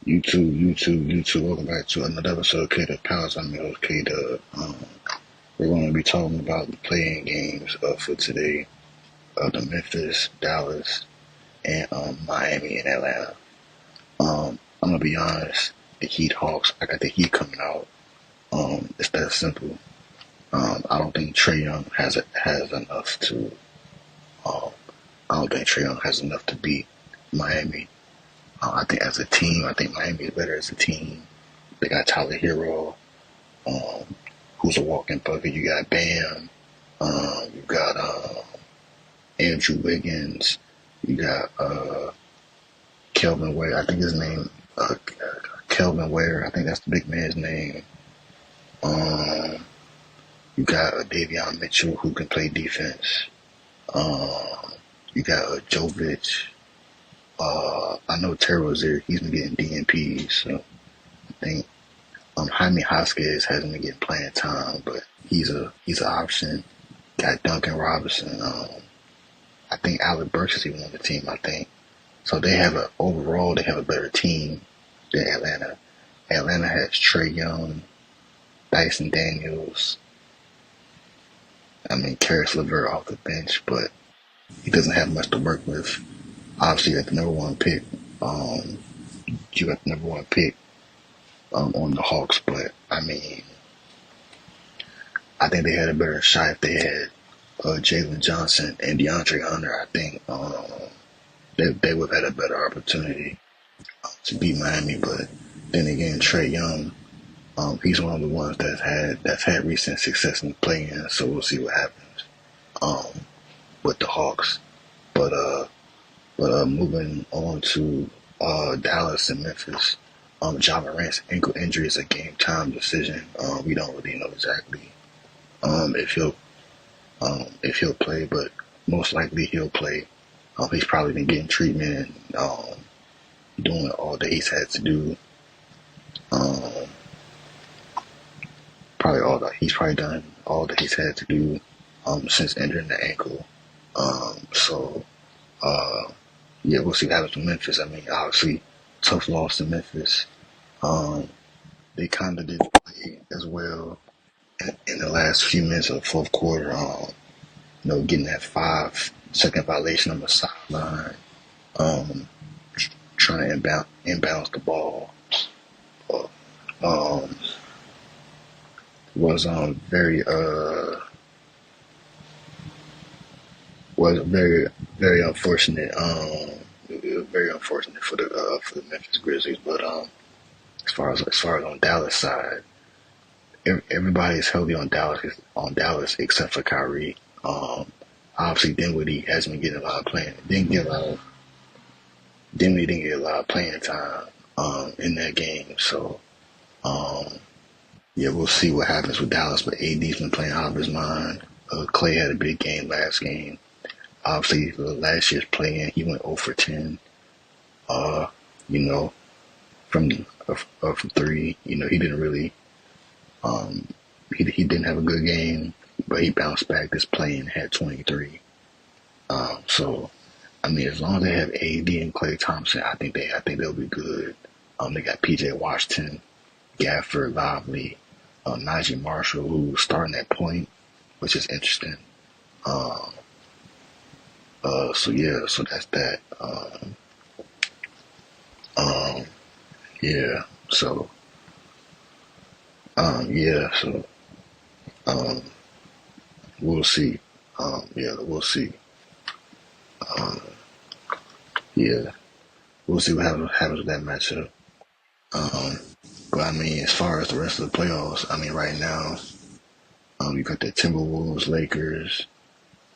YouTube. Welcome back to another episode of K-Dub Palace. I'm your host, K-Dub. We're going to be talking about the playing games for today. The Memphis, Dallas, and Miami and Atlanta. I'm going to be honest, the Heat Hawks, I got the Heat coming out. It's that simple. I don't think Trae Young has enough to. Um, I don't think Trae Young has enough to beat Miami. I think as a team, I think Miami is better as a team. They got Tyler Hero, who's a walking bucket. You got Bam. You got Andrew Wiggins. You got Kelvin Ware. I think his name Kelvin Ware. I think that's the big man's name. You got Davion Mitchell, who can play defense. You got Jovic. I know Terry was there. He's been getting DNPs, so I think Jaime Hosquez hasn't been getting playing time, but he's an option. Got Duncan Robinson. I think Alec Burks is even on the team. I think so. They have a better team than Atlanta. Atlanta has Trae Young, Dyson Daniels. Karis LeVert off the bench, but he doesn't have much to work with. Obviously, at the number one pick, you got the number one pick on the Hawks, but I think they had a better shot if they had Jalen Johnson and DeAndre Hunter. I think they would have had a better opportunity to beat Miami. But then again, Trae Young, he's one of the ones that's had recent success in playing. So we'll see what happens with the Hawks. But moving on to Dallas and Memphis. Ja Morant's ankle injury is a game time decision. We don't really know exactly if he'll play, but most likely he'll play. He's probably been getting treatment and doing all that he's had to do. He's probably done all that he's had to do since injuring the ankle. Yeah, we'll see what happens with Memphis. Obviously, tough loss to Memphis. They kind of didn't play as well in the last few minutes of the fourth quarter. Getting that 5-second violation on the sideline, trying to inbounce the ball, was very unfortunate. It was very unfortunate for the Memphis Grizzlies. But as far as on Dallas side, everybody's healthy on Dallas except for Kyrie. Obviously Dinwiddie hasn't been getting a lot of playing. Dinwiddie didn't get a lot of playing time in that game. So yeah, we'll see what happens with Dallas. But AD's been playing out of his mind. Clay had a big game last game. Obviously, last year's play-in, he went 0 for 10. From three. He didn't really. He didn't have a good game, but he bounced back this play-in, had 23. As long as they have AD and Klay Thompson, I think they'll be good. They got PJ Washington, Gafford, Lively, Najee Marshall, who's starting at point, which is interesting. So that's that. Yeah. So, we'll see. We'll see. Yeah, we'll see what happens with that matchup. But as far as the rest of the playoffs, right now, you got the Timberwolves, Lakers,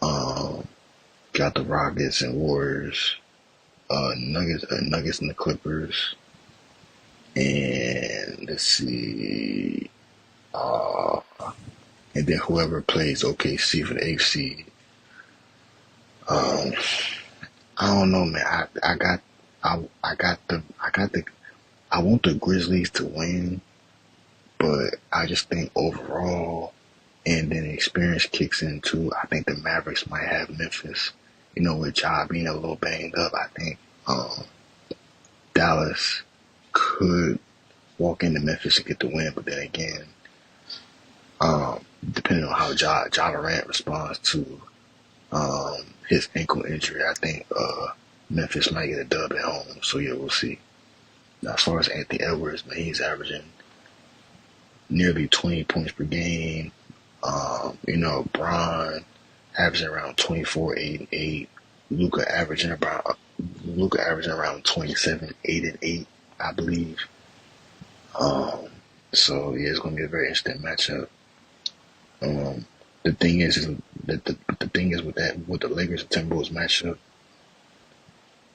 got the Rockets and Warriors, Nuggets and the Clippers, and let's see, and then whoever plays OKC for the eighth seed. I don't know, man. I want the Grizzlies to win, but I just think overall, and then experience kicks in too. I think the Mavericks might have Memphis. With Ja being a little banged up, I think Dallas could walk into Memphis and get the win, but then again, um, depending on how Ja Morant responds to his ankle injury, I think Memphis might get a dub at home. So yeah, we'll see. Now, as far as Anthony Edwards, man, he's averaging nearly 20 points per game. Bron averaging around 24, 8 and 8. Luca averaging around 27, 8 and 8, I believe. Um, so yeah, it's gonna be a very interesting matchup. Um, the thing is that the thing is with the Lakers and Timberwolves matchup,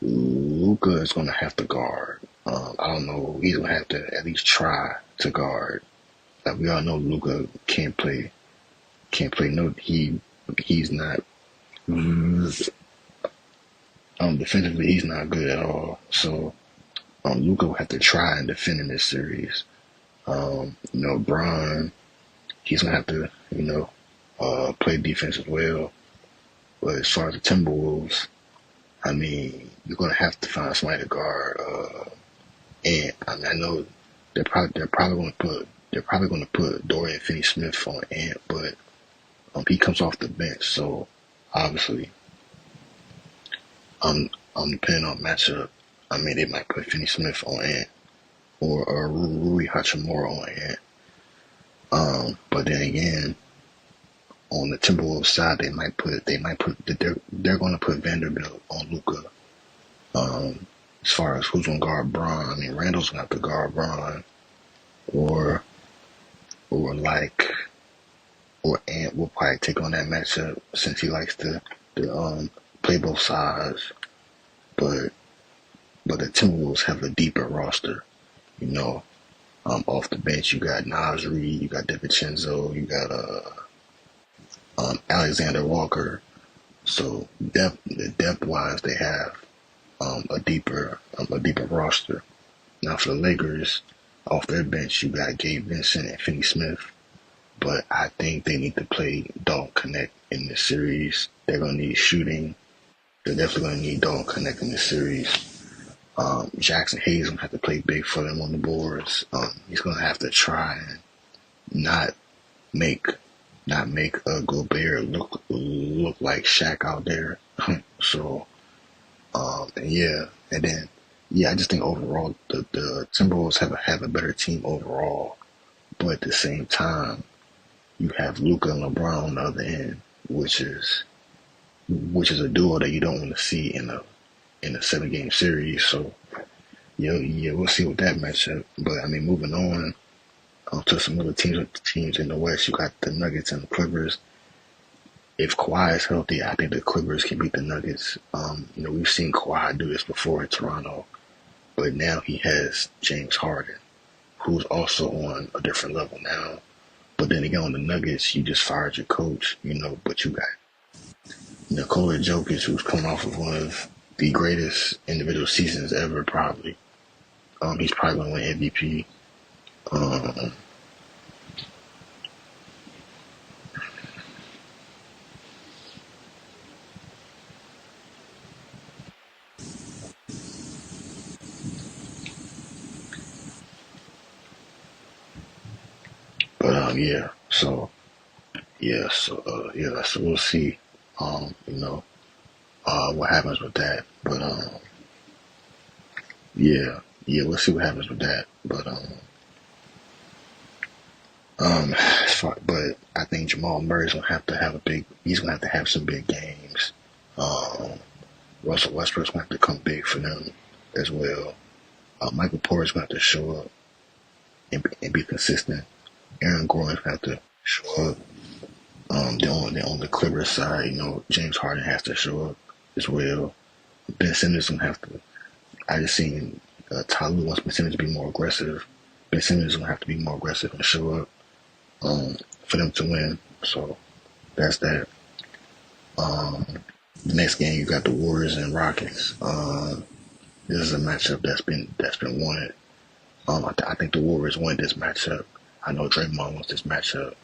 Luca is gonna have to guard. I don't know. He's gonna have to at least try to guard. Like we all know, Luca can't play. Can't play. No, he's not. Defensively, he's not good at all. So Luca will have to try and defend in this series. Bron, he's gonna have to, play defense as well. But as far as the Timberwolves, I mean, you're gonna have to find somebody to guard. And I mean, I know they're probably gonna put Dorian Finney-Smith on Ant, but he comes off the bench, so obviously, depending on matchup, I mean, they might put Finney-Smith on Ant or Rui Hachimura on Ant. But then again, on the Timberwolves side, they're going to put Vanderbilt on Luca. As far as who's going to guard Bron, I mean, Randall's going to have to guard Bron, or Ant will probably take on that matchup since he likes to play both sides. But the Timberwolves have a deeper roster, you know. Off the bench, you got Nas Reed, you got DiVincenzo, you got Alexander Walker. So depth wise, they have a deeper roster. Now for the Lakers, off their bench, you got Gabe Vincent and Finney-Smith. But I think they need to play Dalton Connect in this series. They're gonna need shooting. They're definitely gonna need Dalton Connect in this series. Jackson Hayes gonna have to play big for them on the boards. He's gonna have to try and not make Gobert look like Shaq out there. So I just think overall the Timberwolves have a better team overall, but at the same time you have Luka and LeBron on the other end, which is a duo that you don't want to see in a 7-game series. So yeah, we'll see with that matchup. But I mean, moving on to some other teams in the West, you got the Nuggets and the Clippers. If Kawhi is healthy, I think the Clippers can beat the Nuggets. We've seen Kawhi do this before in Toronto, but now he has James Harden, who's also on a different level now. But then again, on the Nuggets, you just fired your coach, but you got Nikola Jokic, who's coming off of one of the greatest individual seasons ever, probably. He's probably going to win MVP. So we'll see, what happens with that. But we'll see what happens with that. But but I think Jamal Murray's gonna have to have he's gonna have to have some big games. Russell Westbrook's gonna have to come big for them as well. Michael Porter's gonna have to show up and be consistent. Aaron Gordon's gonna have to show up. Then on the Clippers side, James Harden has to show up as well. Ben Simmons gonna have to. I just seen Ty Lue wants Ben Simmons to be more aggressive. Ben Simmons gonna have to be more aggressive and show up for them to win. So that's that. The next game you got the Warriors and Rockets. This is a matchup that's been wanted. I think the Warriors win this matchup. I know Draymond wants this matchup.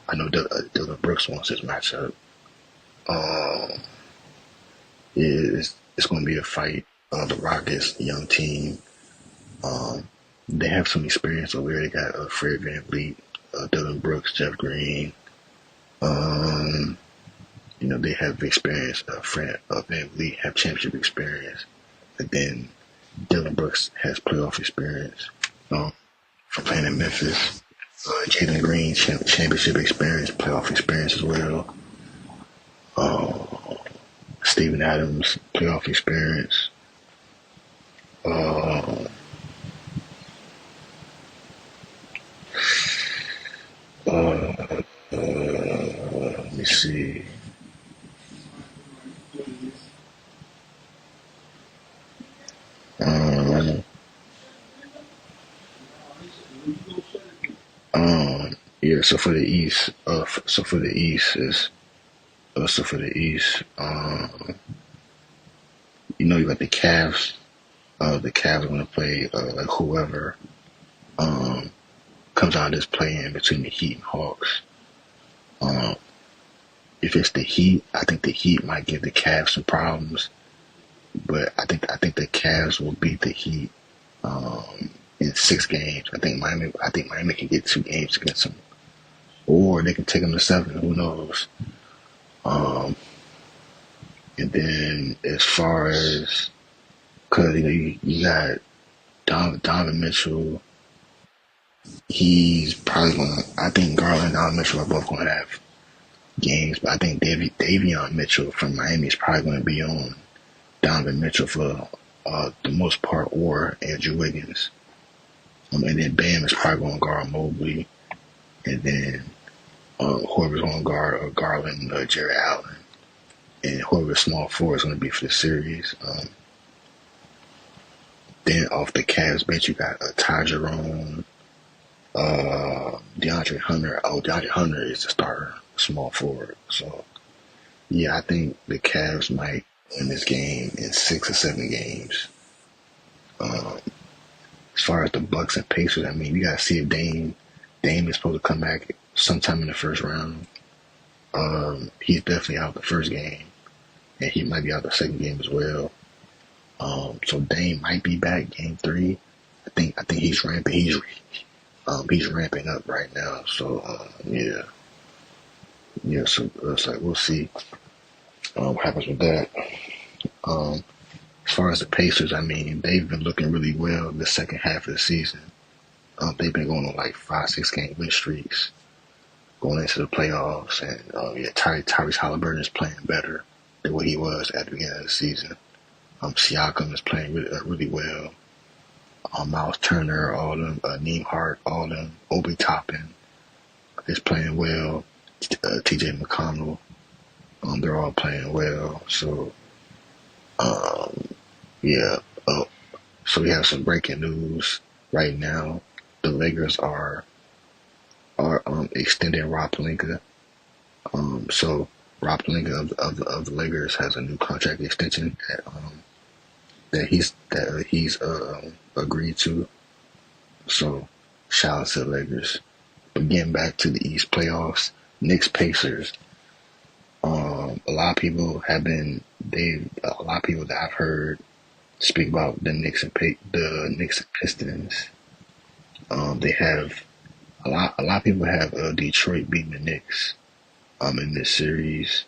I know Dylan Brooks wants this matchup. It's going to be a fight. The Rockets, young team, Um, they have some experience over there. They got Fred VanVleet, Dylan Brooks, Jeff Green. Um, they have experience. Fred VanVleet have championship experience, and then Dylan Brooks has playoff experience from playing in Memphis. Jalen Green championship experience, playoff experience as well. Uh, Steven Adams playoff experience. Uh, uh, let me see. Um, yeah. So for the East, for the East, you got the Cavs. The Cavs are going to play like whoever um, comes out of this play in between the Heat and Hawks. Um, if it's the Heat, I think the Heat might give the Cavs some problems, but I think the Cavs will beat the Heat in 6 games. I think Miami can get 2 games against them, or they can take them to 7. Who knows? Um, and then as far as because you got Donovan Mitchell, he's probably going. to I think Garland and Donovan Mitchell are both going to have games, but I think Davion Mitchell from Miami is probably going to be on Donovan Mitchell for the most part, or Andrew Wiggins. And then Bam is probably going to guard Mobley, and then whoever's going to guard Garland, Jerry Allen, and whoever's small forward is going to be for the series. Then off the Cavs bench, you got Ty Jerome, DeAndre Hunter. Oh, DeAndre Hunter is the starter, small forward. So yeah, I think the Cavs might win this game in 6 or 7 games. Um, as far as the Bucks and Pacers, I mean, you gotta see if Dame is supposed to come back sometime in the first round. He's definitely out the first game, and he might be out the second game as well. So Dame might be back game 3. I think he's ramping. He's ramping up right now. So yeah, yeah. So it's like we'll see what happens with that. Um, as far as the Pacers, I mean, they've been looking really well the second half of the season. They've been going on like 5, 6 game win streaks going into the playoffs, and yeah, Tyrese Halliburton is playing better than what he was at the beginning of the season. Siakam is playing really well. Miles Turner, all of them, Neimark, all of them, Obi Toppin is playing well. T.J. McConnell, they're all playing well. So um, yeah. So we have some breaking news right now. The Lakers are extending Rob Pelinka. So Rob Pelinka of the Lakers has a new contract extension that he's agreed to. So shout out to the Lakers. But getting back to the East playoffs, Knicks Pacers. A lot of people that I've heard speak about the Knicks and Pistons. They have a lot of people have Detroit beating the Knicks in this series,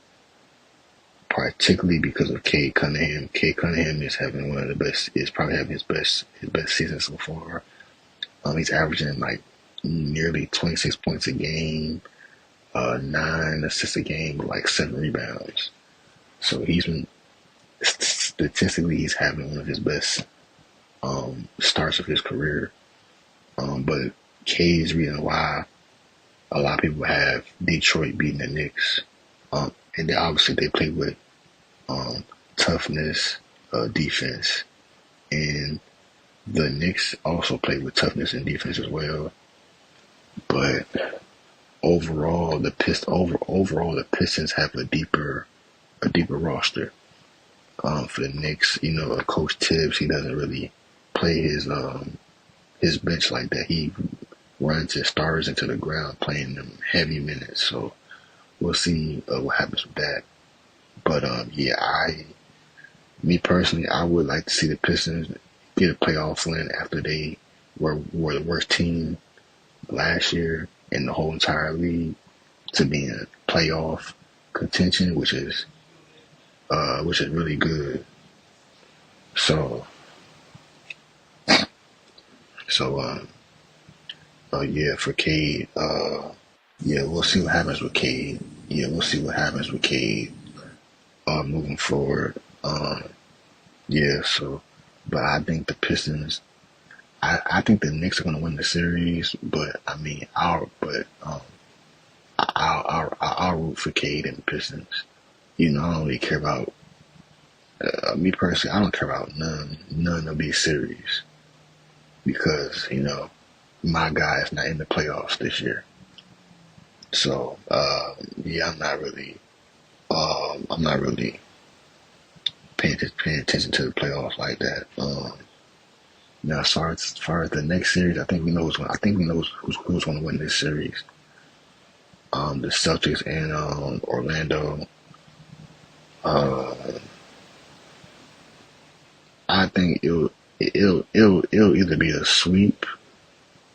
particularly because of Cade Cunningham. Cade Cunningham is having one of the best. Is probably having his best season so far. He's averaging like nearly 26 points a game, 9 assists a game, with like 7 rebounds. So he's having one of his best starts of his career. But Cade is reason why a lot of people have Detroit beating the Knicks. And then obviously they play with toughness, defense, and the Knicks also play with toughness and defense as well. But overall, the Pistons have a deeper roster. For the Knicks, Coach Tibbs, he doesn't really play his bench like that. He runs his starters into the ground, playing them heavy minutes. So we'll see what happens with that. But yeah, me personally, I would like to see the Pistons get a playoff win after they were the worst team last year in the whole entire league to be in playoff contention, which is really good. So so yeah, for Cade, yeah, we'll see what happens with Cade. Yeah, we'll see what happens with Cade moving forward. Yeah, so but I think the Pistons. I think the Knicks are going to win the series, but I mean, I'll root for Cade and the Pistons. You know, I don't really care about me personally. I don't care about none of these series because my guy is not in the playoffs this year. So yeah, I'm not really paying attention to the playoffs like that. Now, as far as the next series, I think we know who's going to win this series. The Celtics and Orlando. Uh, I think it'll either be a sweep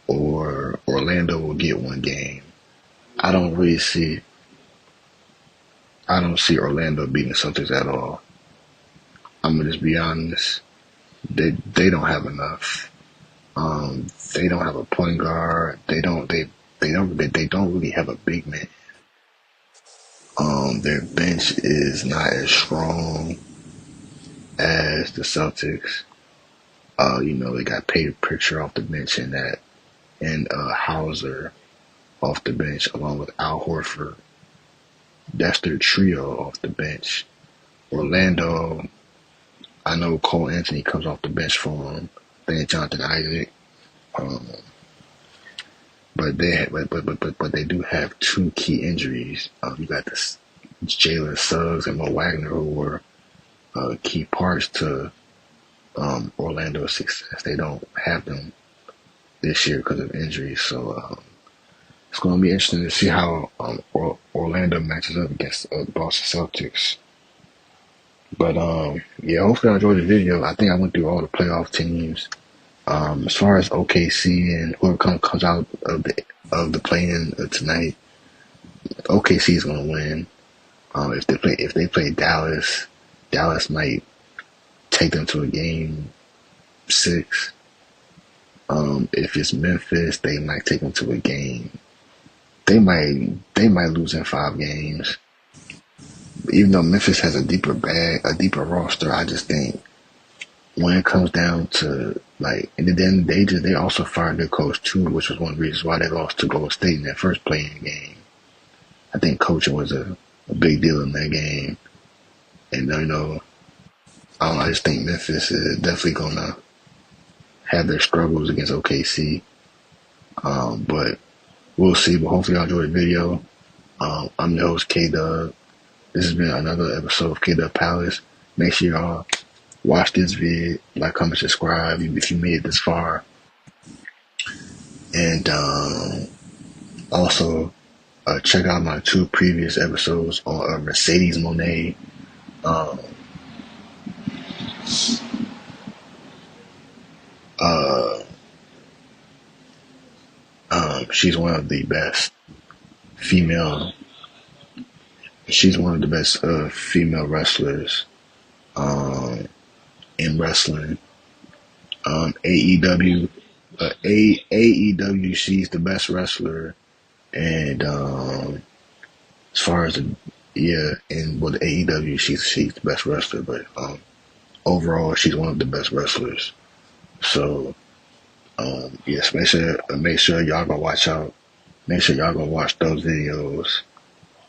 or Orlando will get one game. I don't really see I don't see Orlando beating the Celtics at all. I'm gonna just be honest. They don't have enough. They don't have a point guard. They don't really have a big man. Their bench is not as strong as the Celtics. They got Peter Pritchard off the bench and Hauser off the bench along with Al Horford. That's their trio off the bench. Orlando, I know Cole Anthony comes off the bench for him. Then Jonathan Isaac. Um, but they do have two key injuries. You got this Jalen Suggs and Mo Wagner, who were key parts to Orlando's success. They don't have them this year because of injuries. So it's going to be interesting to see how Orlando matches up against the Boston Celtics. But yeah, hopefully I enjoyed the video. I think I went through all the playoff teams. As far as OKC and whoever comes out of the play-in tonight, OKC is going to win. If they play Dallas, Dallas might take them to a game 6. If it's Memphis, they might take them to a game. They might lose in 5 games. Even though Memphis has a deeper roster, I just think when it comes down to and then they also fired their coach too, which was one of the reasons why they lost to Golden State in their first playing game. I think coaching was a big deal in that game, and I just think Memphis is definitely gonna have their struggles against OKC, but we'll see. But hopefully y'all enjoyed the video. I'm your host K-Dub. This has been another episode of K-Dub Palace. Make sure y'all watch this vid, like, comment, subscribe if you made it this far. And also check out my 2 previous episodes on Mercedes Monet. She's one of the best female. She's one of the best female wrestlers in wrestling. AEW, AEW, she's the best wrestler, and as far as the AEW, she's the best wrestler, but overall, she's one of the best wrestlers. So yes, make sure y'all go watch out. Make sure y'all go watch those videos.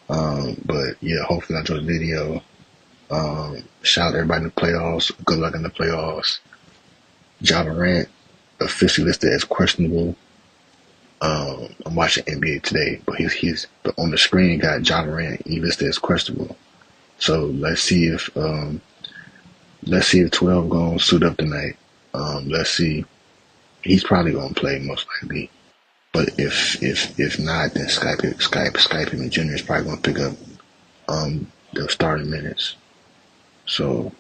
But yeah, hopefully I enjoyed the video. Shout out everybody in the playoffs. Good luck in the playoffs. Ja Morant officially listed as questionable. I'm watching NBA today, but he's on the screen got Ja Morant. He listed as questionable. So let's see if 12 gonna suit up tonight. Let's see. He's probably gonna play most likely. But if not, then Skype him and Junior is probably gonna pick up the starting minutes. So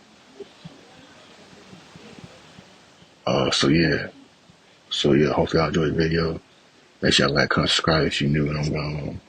So yeah. So yeah, hopefully y'all enjoyed the video. Make sure y'all like, comment, subscribe if you're new and I'm gone.